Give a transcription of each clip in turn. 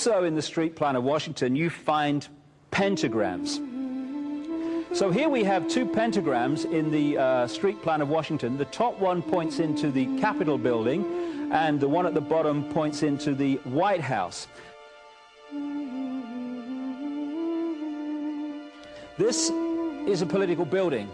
Also in the street plan of Washington, you find pentagrams. So here we have two pentagrams in the street plan of Washington. The top one points into the Capitol building, and the one at the bottom points into the White House. This is a political building,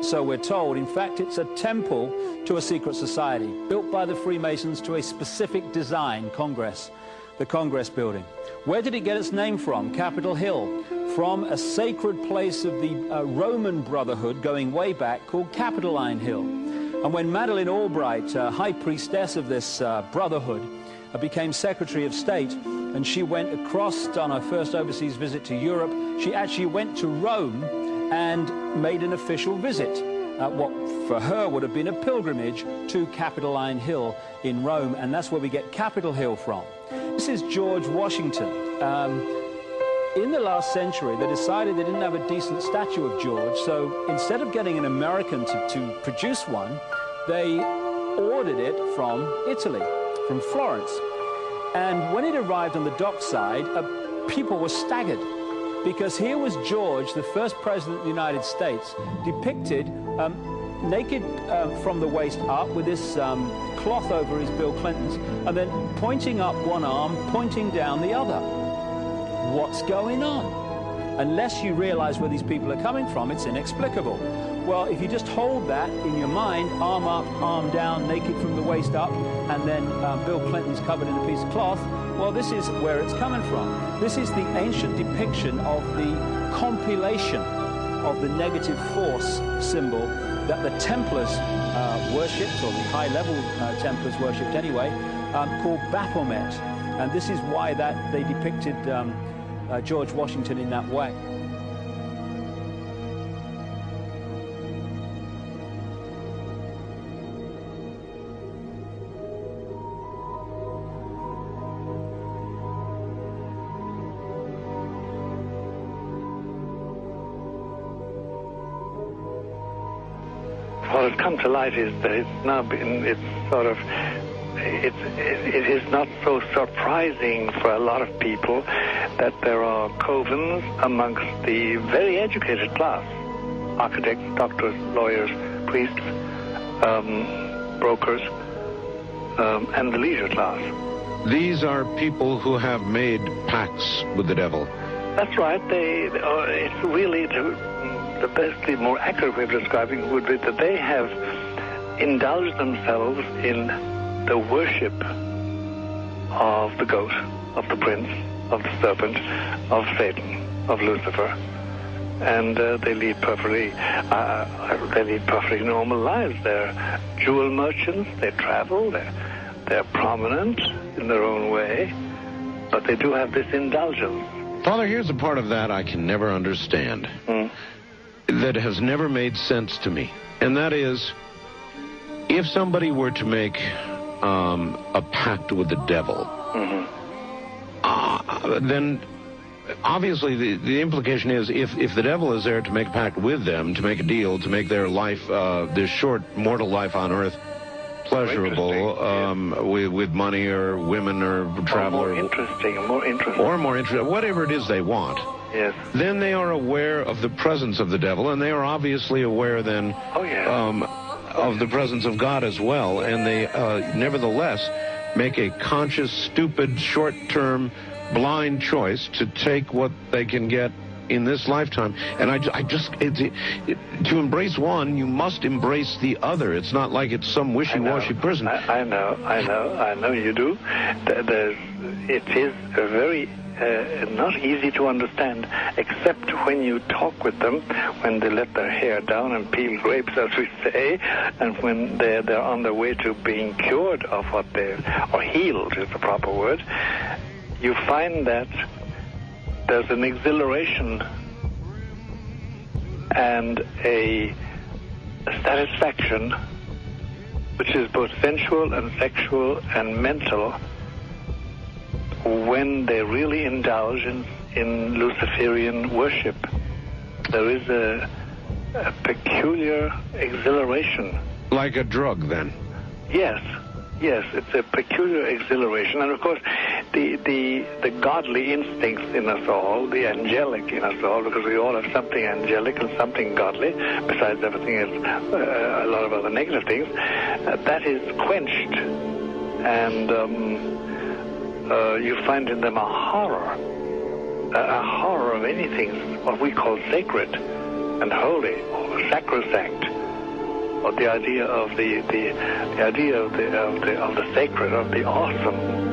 so we're told. In fact, it's a temple to a secret society, built by the Freemasons to a specific design, Congress, the Congress building. Where did it get its name from? Capitol Hill, from a sacred place of the Roman Brotherhood going way back called Capitoline Hill. And when Madeleine Albright, high priestess of this brotherhood, became Secretary of State, and she went across on her first overseas visit to Europe, she actually went to Rome and made an official visit, what for her would have been a pilgrimage to Capitoline Hill in Rome, and that's where we get Capitol Hill from. This is George Washington. In the last century, they decided they didn't have a decent statue of George, so instead of getting an American to produce one, they ordered it from Italy, from Florence. And when it arrived on the dockside, people were staggered, because here was George, the first president of the United States, depicted naked from the waist up with this cloth over his Bill Clinton's, and then pointing up one arm, pointing down the other. What's going on? Unless you realize where these people are coming from, it's inexplicable. Well, if you just hold that in your mind, arm up, arm down, naked from the waist up, and then Bill Clinton's covered in a piece of cloth, well, this is where it's coming from. This is the ancient depiction of the compilation of the negative force symbol that the Templars worshipped, or the high-level Templars worshipped anyway, called Baphomet. And this is why that they depicted George Washington in that way. What has come to light is that it's now been, it is not so surprising for a lot of people that there are covens amongst the very educated class, architects, doctors, lawyers, priests, brokers, and the leisure class. These are people who have made pacts with the devil. That's right. It's really the best, the more accurate way of describing it would be that they have indulged themselves in the worship of the goat, of the prince, of the serpent, of Satan, of Lucifer, and they lead perfectly normal lives. They're jewel merchants. They travel. They're prominent in their own way, but they do have this indulgence. Father, here's a part of that I can never understand. That has never made sense to me, and that is, if somebody were to make a pact with the devil, then obviously the implication is if the devil is there to make a pact with them, to make a deal, to make their life, this short mortal life on earth, pleasurable, with money or women or travel, or more interesting, whatever it is they want. Yes. Then they are aware of the presence of the devil, and they are obviously aware then of the presence of God as well, and they nevertheless make a conscious, stupid, short-term, blind choice to take what they can get in this lifetime. And to embrace one, you must embrace the other. It's not like it's some wishy-washy person. I know you do. It is a very not easy to understand, except when you talk with them, when they let their hair down and peel grapes, as we say, and when they're on their way to being cured of what or healed is the proper word. You find that there's an exhilaration and a satisfaction which is both sensual and sexual and mental when they really indulge in Luciferian worship. There is a peculiar exhilaration. Like a drug, then? Yes, it's a peculiar exhilaration. And of course, the godly instincts in us all, the angelic in us all, because we all have something angelic and something godly, besides everything else, a lot of other negative things, that is quenched. And you find in them a horror of anything, what we call sacred and holy, or sacrosanct, or the idea of the idea of the sacred, of the awesome.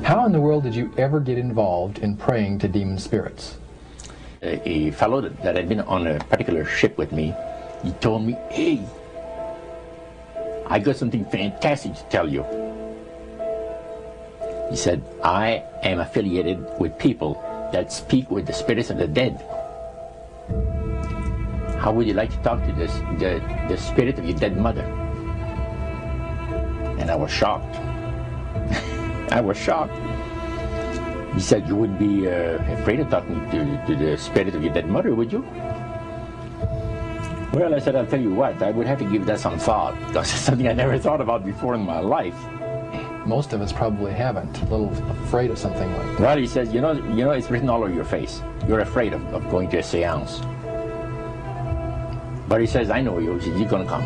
How in the world did you ever get involved in praying to demon spirits? A fellow that had been on a particular ship with me, he told me, "Hey, I got something fantastic to tell you." He said, "I am affiliated with people that speak with the spirits of the dead. How would you like to talk to the spirit of your dead mother?" And I was shocked. I was shocked. He said, "You wouldn't be afraid of talking to the spirit of your dead mother, would you?" Well, I said, "I'll tell you what, I would have to give that some thought, because it's something I never thought about before in my life." Most of us probably haven't. A little afraid of something like that. Well, he says, you know, it's written all over your face. You're afraid of going to a seance. But he says, "I know you. He says, you're going to come."